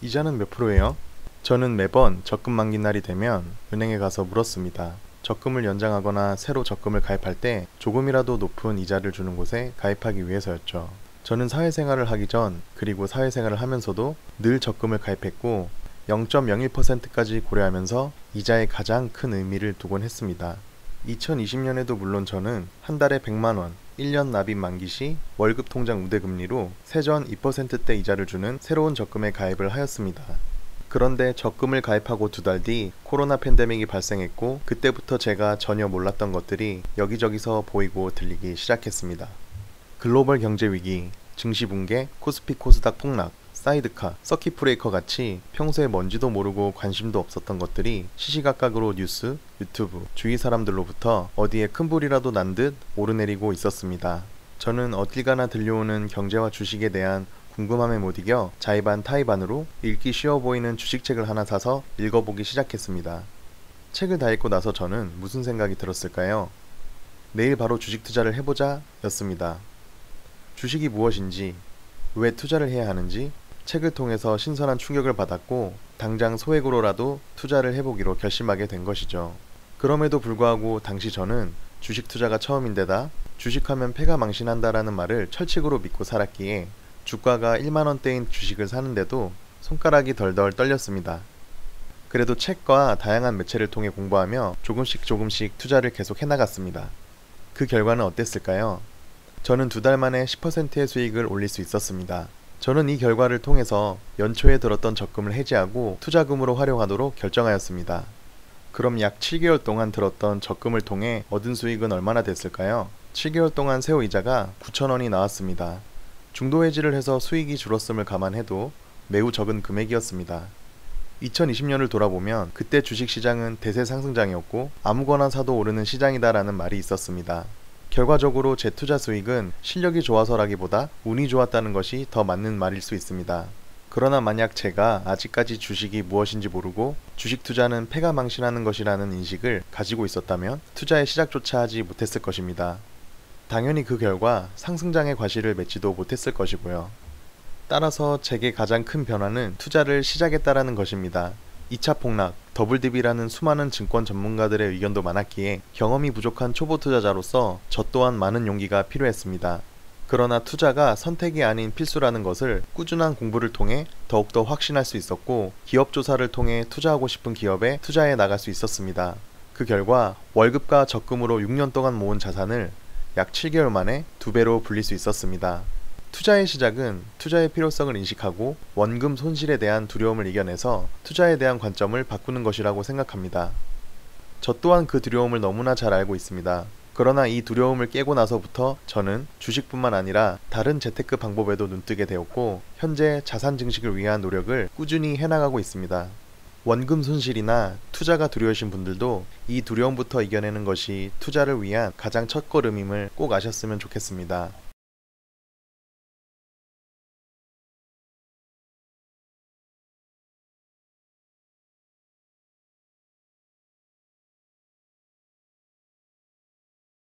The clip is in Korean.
이자는 몇 프로예요? 저는 매번 적금 만기 날이 되면 은행에 가서 물었습니다. 적금을 연장하거나 새로 적금을 가입할 때 조금이라도 높은 이자를 주는 곳에 가입하기 위해서였죠. 저는 사회생활을 하기 전 그리고 사회생활을 하면서도 늘 적금을 가입했고 0.01%까지 고려하면서 이자에 가장 큰 의미를 두곤 했습니다. 2020년에도 물론 저는 한 달에 100만원, 1년 납입 만기 시 월급 통장 우대금리로 세전 2%대 이자를 주는 새로운 적금에 가입을 하였습니다. 그런데 적금을 가입하고 2달 뒤 코로나 팬데믹이 발생했고 그때부터 제가 전혀 몰랐던 것들이 여기저기서 보이고 들리기 시작했습니다. 글로벌 경제 위기, 증시 붕괴, 코스피 코스닥 폭락, 사이드카, 서킷 브레이커 같이 평소에 뭔지도 모르고 관심도 없었던 것들이 시시각각으로 뉴스, 유튜브, 주위 사람들로부터 어디에 큰 불이라도 난 듯 오르내리고 있었습니다. 저는 어딜 가나 들려오는 경제와 주식에 대한 궁금함에 못 이겨 자의반 타의반으로 읽기 쉬워 보이는 주식책을 하나 사서 읽어보기 시작했습니다. 책을 다 읽고 나서 저는 무슨 생각이 들었을까요? 내일 바로 주식 투자를 해보자 였습니다. 주식이 무엇인지, 왜 투자를 해야 하는지 책을 통해서 신선한 충격을 받았고 당장 소액으로라도 투자를 해보기로 결심하게 된 것이죠. 그럼에도 불구하고 당시 저는 주식 투자가 처음인데다 주식하면 패가 망신한다라는 말을 철칙으로 믿고 살았기에 주가가 1만원대인 주식을 사는데도 손가락이 덜덜 떨렸습니다. 그래도 책과 다양한 매체를 통해 공부하며 조금씩 투자를 계속 해나갔습니다. 그 결과는 어땠을까요? 저는 2달 만에 10%의 수익을 올릴 수 있었습니다. 저는 이 결과를 통해서 연초에 들었던 적금을 해지하고 투자금으로 활용하도록 결정하였습니다. 그럼 약 7개월 동안 들었던 적금을 통해 얻은 수익은 얼마나 됐을까요? 7개월 동안 세후 이자가 9,000원이 나왔습니다. 중도 해지를 해서 수익이 줄었음을 감안해도 매우 적은 금액이었습니다. 2020년을 돌아보면 그때 주식시장은 대세 상승장이었고 아무거나 사도 오르는 시장이다라는 말이 있었습니다. 결과적으로 제 투자 수익은 실력이 좋아서라기보다 운이 좋았다는 것이 더 맞는 말일 수 있습니다. 그러나 만약 제가 아직까지 주식이 무엇인지 모르고 주식 투자는 패가 망신하는 것이라는 인식을 가지고 있었다면 투자의 시작조차 하지 못했을 것입니다. 당연히 그 결과 상승장의 과실을 맺지도 못했을 것이고요. 따라서 제게 가장 큰 변화는 투자를 시작했다라는 것입니다. 2차 폭락, 더블딥이라는 수많은 증권 전문가들의 의견도 많았기에 경험이 부족한 초보 투자자로서 저 또한 많은 용기가 필요했습니다. 그러나 투자가 선택이 아닌 필수라는 것을 꾸준한 공부를 통해 더욱더 확신할 수 있었고 기업 조사를 통해 투자하고 싶은 기업에 투자해 나갈 수 있었습니다. 그 결과 월급과 적금으로 6년 동안 모은 자산을 약 7개월 만에 2배로 불릴 수 있었습니다. 투자의 시작은 투자의 필요성을 인식하고 원금 손실에 대한 두려움을 이겨내서 투자에 대한 관점을 바꾸는 것이라고 생각합니다. 저 또한 그 두려움을 너무나 잘 알고 있습니다. 그러나 이 두려움을 깨고 나서부터 저는 주식뿐만 아니라 다른 재테크 방법에도 눈뜨게 되었고 현재 자산 증식을 위한 노력을 꾸준히 해나가고 있습니다. 원금 손실이나 투자가 두려우신 분들도 이 두려움부터 이겨내는 것이 투자를 위한 가장 첫걸음임을 꼭 아셨으면 좋겠습니다.